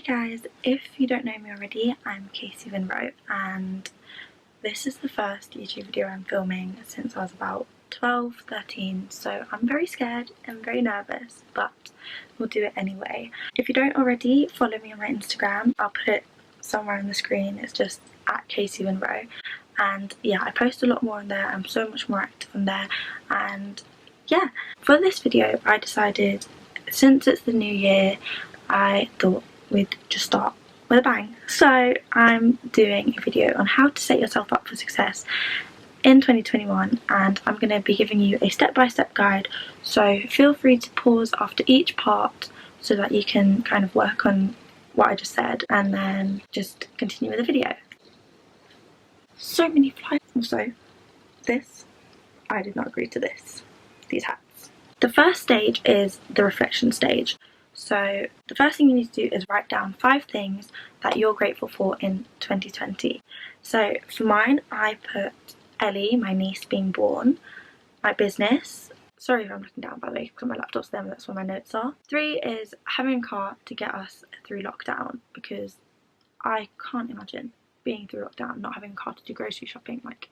guys, if you don't know me already, I'm krissy.winrow and this is the first YouTube video I'm filming since I was about 12, 13, so I'm very scared and very nervous, but we'll do it anyway. If you don't already follow me on my Instagram, I'll put it somewhere on the screen. It's just at krissy.winrow, and yeah, I post a lot more on there. I'm so much more active on there, and yeah, for this video I decided, since it's the new year, I thought we'd just start with a bang. So I'm doing a video on how to set yourself up for success in 2021, and I'm going to be giving you a step-by-step guide, so feel free to pause after each part so that you can kind of work on what I just said and then just continue with the video. So many flies. Also, this, I did not agree to this, these hats. The first stage is the reflection stage. So the first thing you need to do is write down 5 things that you're grateful for in 2020. So for mine, I put Ellie, my niece being born, my business. Sorry if I'm looking down by the way, because my laptop's there and that's where my notes are. 3 is having a car to get us through lockdown, because I can't imagine being through lockdown not having a car to do grocery shopping. Like,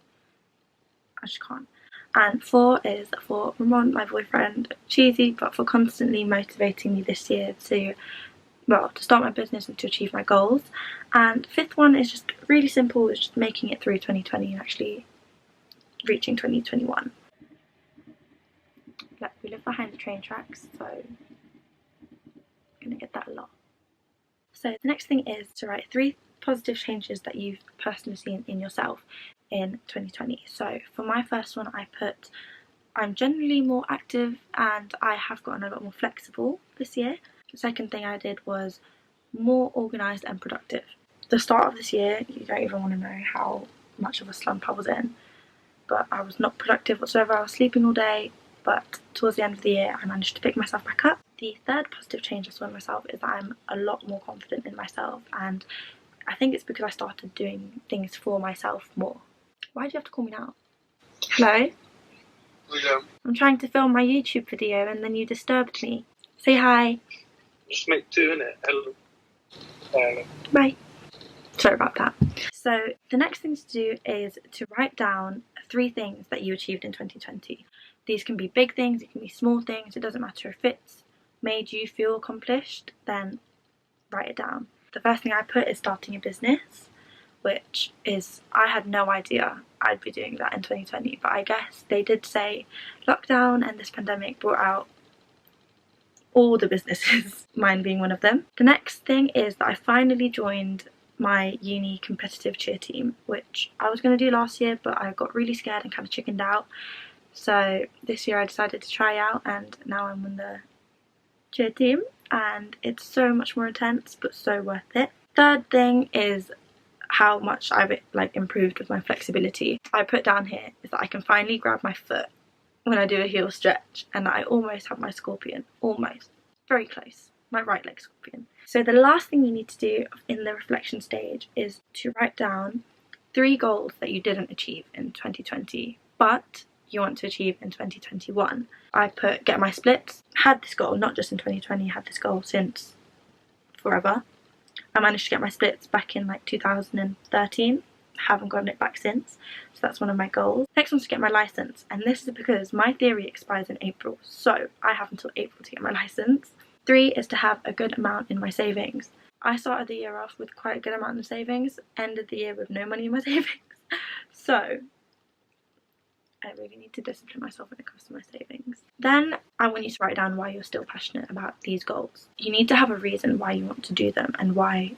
I just can't. And 4 is for Ramon, my boyfriend, cheesy, but for constantly motivating me this year to, well, to start my business and to achieve my goals. And 5th one is just really simple, it's just making it through 2020 and actually reaching 2021. Like, we live behind the train tracks, so I'm gonna get that a lot. So the next thing is to write 3 positive changes that you've personally seen in yourself in 2020. So for my first one, I put, I'm generally more active and I have gotten a lot more flexible this year. The second thing I did was more organised and productive. The start of this year, you don't even want to know how much of a slump I was in, but I was not productive whatsoever. I was sleeping all day, but towards the end of the year I managed to pick myself back up. The third positive change I saw in myself is that I'm a lot more confident in myself, and I think it's because I started doing things for myself more. Why do you have to call me now? Hello? Yeah. I'm trying to film my YouTube video and then you disturbed me. Say hi. Just make 2, innit? Hello. Bye. Sorry about that. So the next thing to do is to write down 3 things that you achieved in 2020. These can be big things, it can be small things, it doesn't matter. If it's made you feel accomplished, then write it down. The first thing I put is starting a business, which is, I had no idea I'd be doing that in 2020, but I guess they did say lockdown and this pandemic brought out all the businesses, mine being one of them. The next thing is that I finally joined my uni competitive cheer team, which I was going to do last year, but I got really scared and kind of chickened out. So this year I decided to try out, and now I'm on the cheer team and it's so much more intense but so worth it. Third thing is how much I've improved with my flexibility. I put down here is that I can finally grab my foot when I do a heel stretch, and I almost have my scorpion, almost, very close, my right leg scorpion. So the last thing you need to do in the reflection stage is to write down 3 goals that you didn't achieve in 2020 but you want to achieve in 2021. I put get my splits. Had this goal not just in 2020, had this goal since forever. I managed to get my splits back in like 2013, haven't gotten it back since, so that's one of my goals. Next one's to get my license, and this is because my theory expires in April, so I have until April to get my license. 3 is to have a good amount in my savings. I started the year off with quite a good amount of savings, ended the year with no money in my savings, so I really need to discipline myself when it comes to my savings. Then I want you to write down why you're still passionate about these goals. You need to have a reason why you want to do them and why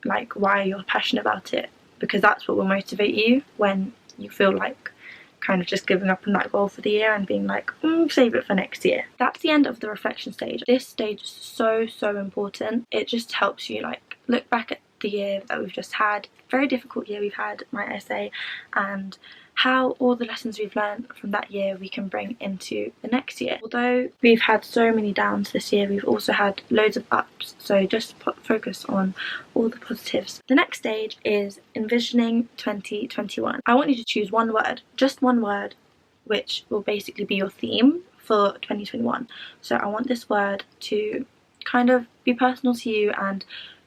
you're passionate about it, because that's what will motivate you when you feel like kind of just giving up on that goal for the year and being like, save it for next year. That's the end of the reflection stage. This stage is so important. It just helps you like look back at the year that we've just had, very difficult year we've had, my essay, and how all the lessons we've learned from that year we can bring into the next year. Although we've had so many downs this year, we've also had loads of ups, so just focus on all the positives. The next stage is envisioning 2021. I want you to choose one word, just one word, which will basically be your theme for 2021. So I want this word to kind of be personal to you and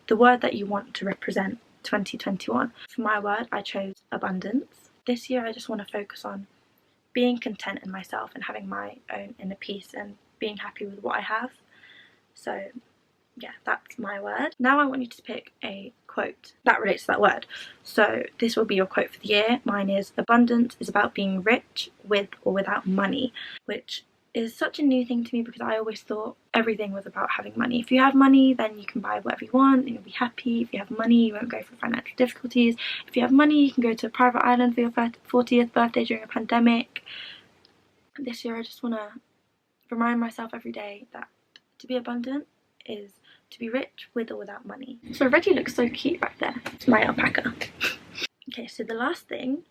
the word that you want to represent 2021. For my word, I chose abundance. This year I just want to focus on being content in myself and having my own inner peace and being happy with what I have. So yeah, that's my word. Now I want you to pick a quote that relates to that word. So this will be your quote for the year. Mine is, abundance is about being rich with or without money, which is such a new thing to me because I always thought everything was about having money. If you have money, then you can buy whatever you want and you'll be happy. If you have money, you won't go through financial difficulties. If you have money, you can go to a private island for your 40th birthday during a pandemic. This year I just want to remind myself every day that to be abundant is to be rich with or without money. So Reggie looks so cute back there. It's my alpaca. Okay, so the last thing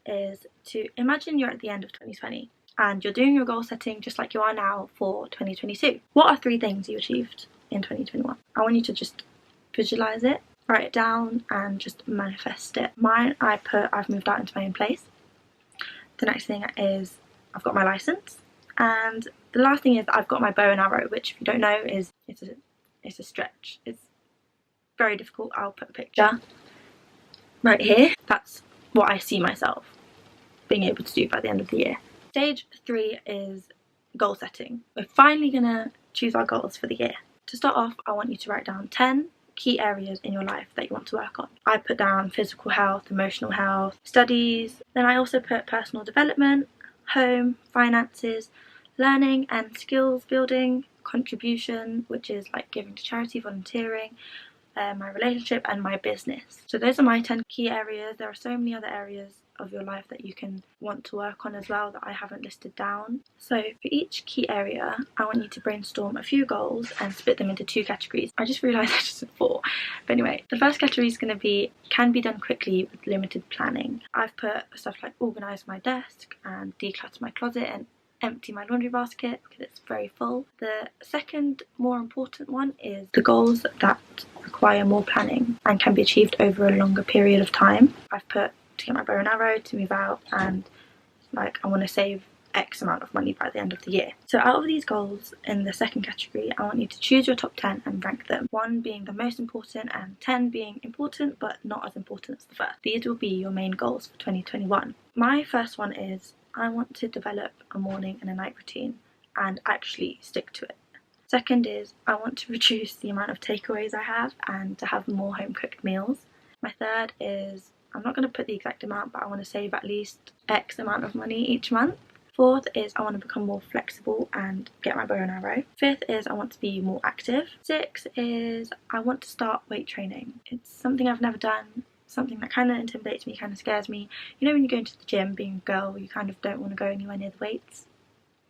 is to imagine you're at the end of 2020 and you're doing your goal setting just like you are now for 2022. What are 3 things you achieved in 2021? I want you to just visualize it, write it down and just manifest it. Mine, I've moved out into my own place. The next thing is I've got my license. And the last thing is I've got my bow and arrow, which if you don't know is it's a stretch. It's very difficult. I'll put a picture right here. That's what I see myself being able to do by the end of the year. Stage 3 is goal setting. We're finally gonna choose our goals for the year. To start off, I want you to write down 10 key areas in your life that you want to work on. I put down physical health, emotional health, studies. Then I also put personal development, home, finances, learning and skills building, contribution, which is like giving to charity, volunteering, my relationship and my business. So those are my 10 key areas. There are so many other areas of your life that you can want to work on as well that I haven't listed down. So for each key area, I want you to brainstorm a few goals and split them into 2 categories. I just realised I just said 4. But anyway, the first category is going to be can be done quickly with limited planning. I've put stuff like organise my desk and declutter my closet and empty my laundry basket because it's very full. The second more important one is the goals that require more planning and can be achieved over a longer period of time. I've put to get my bow and arrow, to move out, and like I want to save X amount of money by the end of the year. So out of these goals in the second category, I want you to choose your top 10 and rank them. 1 being the most important and 10 being important but not as important as the first. These will be your main goals for 2021. My first one is I want to develop a morning and a night routine and actually stick to it. Second is I want to reduce the amount of takeaways I have and to have more home cooked meals. My third is I'm not going to put the exact amount, but I want to save at least X amount of money each month. Fourth is I want to become more flexible and get my bow and arrow. Fifth is I want to be more active. Sixth is I want to start weight training. It's something I've never done, something that kind of intimidates me, kind of scares me. You know when you go into the gym, being a girl, you kind of don't want to go anywhere near the weights.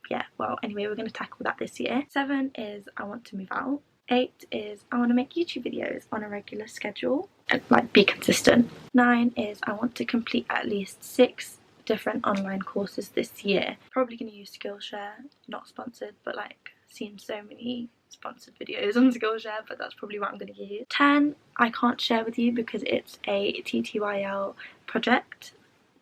Yeah, well, anyway, we're going to tackle that this year. 7 is I want to move out. 8 is I want to make YouTube videos on a regular schedule and like be consistent. 9 is I want to complete at least 6 different online courses this year. Probably going to use Skillshare, not sponsored, but like seen so many sponsored videos on Skillshare, but that's probably what I'm going to use. 10 I can't share with you because it's a TTYL project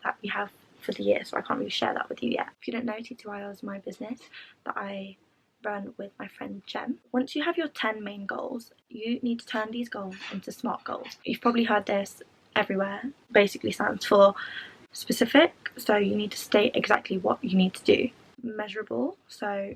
that we have for the year, so I can't really share that with you yet. If you don't know, TTYL is my business that I run with my friend Jem. Once you have your 10 main goals, you need to turn these goals into SMART goals. You've probably heard this everywhere. Basically stands for specific, so you need to state exactly what you need to do. Measurable, so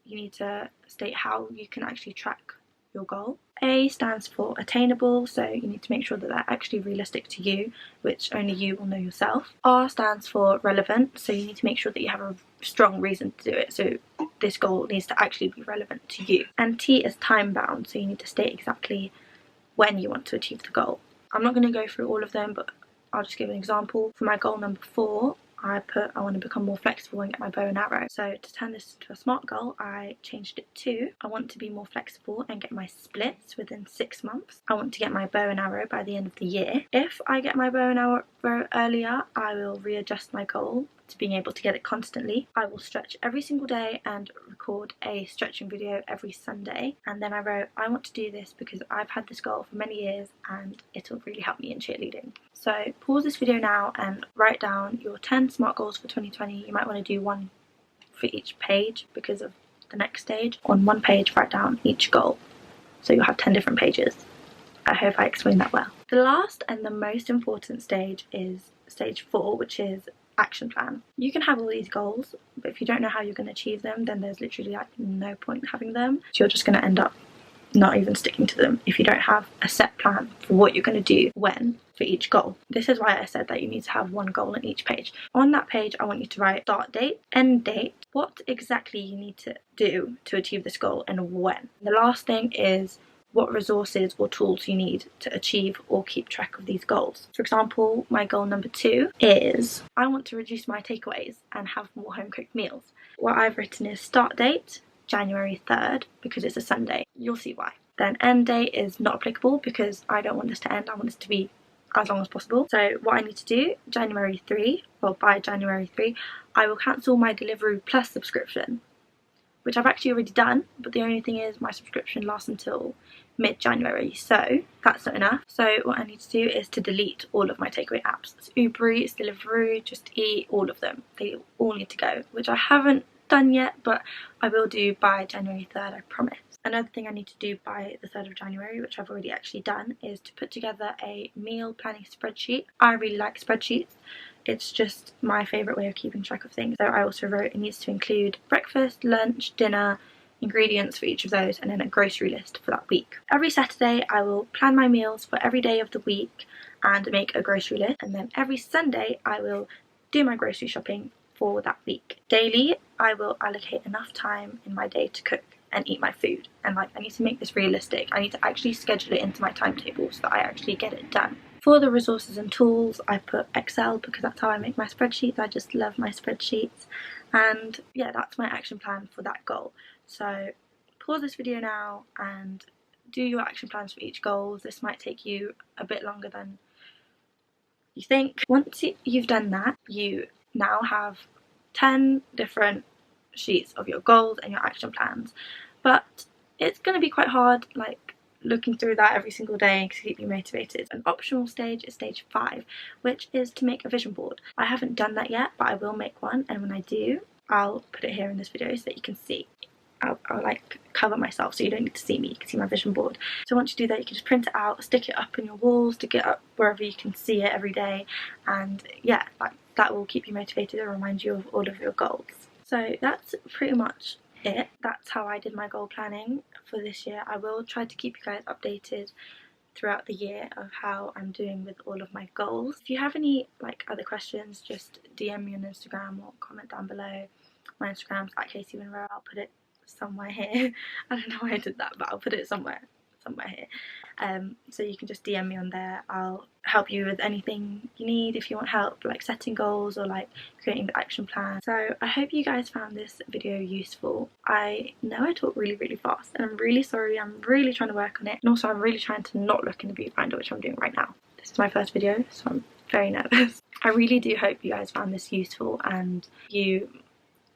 you need to state how you can actually track your goal. A stands for attainable, so you need to make sure that they're actually realistic to you, which only you will know yourself. R stands for relevant, so you need to make sure that you have a strong reason to do it, so this goal needs to actually be relevant to you. And T is time bound, so you need to state exactly when you want to achieve the goal. I'm not going to go through all of them, but I'll just give an example. For my goal number 4, I put I want to become more flexible and get my bow and arrow. So to turn this to a SMART goal, I changed it to I want to be more flexible and get my splits within 6 months. I want to get my bow and arrow by the end of the year. If I get my bow and arrow earlier, I will readjust my goal to being able to get it constantly. I will stretch every single day and record a stretching video every Sunday. And then I wrote, I want to do this because I've had this goal for many years and it'll really help me in cheerleading. So pause this video now and write down your 10 SMART goals for 2020. You might want to do one for each page because of the next stage. On one page, write down each goal. So you'll have 10 different pages. I hope I explained that well. The last and the most important stage is stage 4, which is action plan. You can have all these goals, but if you don't know how you're going to achieve them, then there's literally like no point in having them. So you're just going to end up not even sticking to them if you don't have a set plan for what you're going to do when for each goal. This is why I said that you need to have one goal on each page. On that page, I want you to write start date, end date, what exactly you need to do to achieve this goal, and when. The last thing is what resources or tools you need to achieve or keep track of these goals. For example, my goal number 2 is I want to reduce my takeaways and have more home cooked meals. What I've written is start date January 3rd because it's a Sunday. You'll see why. Then end date is not applicable because I don't want this to end. I want this to be as long as possible. So what I need to do, January 3, well by January 3, I will cancel my Deliveroo Plus subscription, which I've actually already done, but the only thing is my subscription lasts until mid-January, so that's not enough. So what I need to do is to delete all of my takeaway apps. It's Uber Eats, Deliveroo, Just Eat, all of them. They all need to go, which I haven't done yet, but I will do by January 3rd, I promise. Another thing I need to do by the 3rd of January, which I've already actually done, is to put together a meal planning spreadsheet. I really like spreadsheets. It's just my favourite way of keeping track of things. So I also wrote it needs to include breakfast, lunch, dinner, ingredients for each of those, and then a grocery list for that week. Every Saturday I will plan my meals for every day of the week and make a grocery list, and then every Sunday I will do my grocery shopping for that week. Daily I will allocate enough time in my day to cook and eat my food, and like I need to make this realistic. I need to actually schedule it into my timetable so that I actually get it done. For the resources and tools, I put Excel because that's how I make my spreadsheets. I just love my spreadsheets, and yeah, that's my action plan for that goal. So pause this video now and do your action plans for each goal. This might take you a bit longer than you think. Once you've done that, you now have 10 different sheets of your goals and your action plans, but it's going to be quite hard like looking through that every single day to keep you motivated. An optional stage is stage 5, which is to make a vision board. I haven't done that yet, but I will make one, and when I do, I'll put it here in this video so that you can see. I'll like cover myself so you don't need to see me, you can see my vision board. So once you do that, you can just print it out, stick it up in your walls, stick it up wherever you can see it every day, and yeah, that will keep you motivated and remind you of all of your goals. So that's pretty much it. That's how I did my goal planning for this year. I will try to keep you guys updated throughout the year of how I'm doing with all of my goals. If you have any like other questions, just DM me on Instagram or comment down below. My Instagram's at krissy.winrow. I'll put it somewhere here. I don't know why I did that, but I'll put it somewhere here. So you can just DM me on there. I'll help you with anything you need if you want help like setting goals or like creating the action plan. So I hope you guys found this video useful. I know I talk really fast and I'm really sorry. I'm really trying to work on it, and also I'm really trying to not look in the viewfinder, which I'm doing right now. This is my first video, so I'm very nervous. I really do hope you guys found this useful and you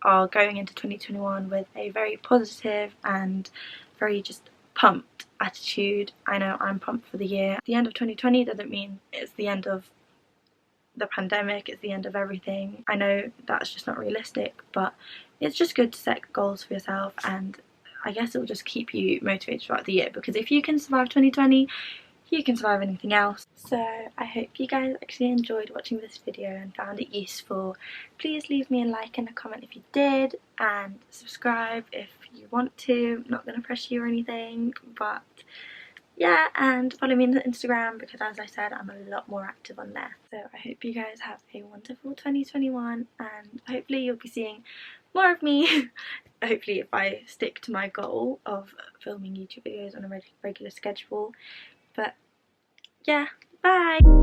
are going into 2021 with a very positive and very just pumped attitude. I know I'm pumped for the year. The end of 2020 doesn't mean it's the end of the pandemic, it's the end of everything. I know that's just not realistic, but it's just good to set goals for yourself, and I guess it will just keep you motivated throughout the year, because if you can survive 2020, you can survive anything else. So I hope you guys actually enjoyed watching this video and found it useful. Please leave me a like and a comment if you did, and subscribe if you want to. I'm not going to pressure you or anything, but yeah, and follow me on Instagram because, as I said, I'm a lot more active on there. So I hope you guys have a wonderful 2021, and hopefully you'll be seeing more of me. Hopefully if I stick to my goal of filming YouTube videos on a regular schedule. But yeah, bye!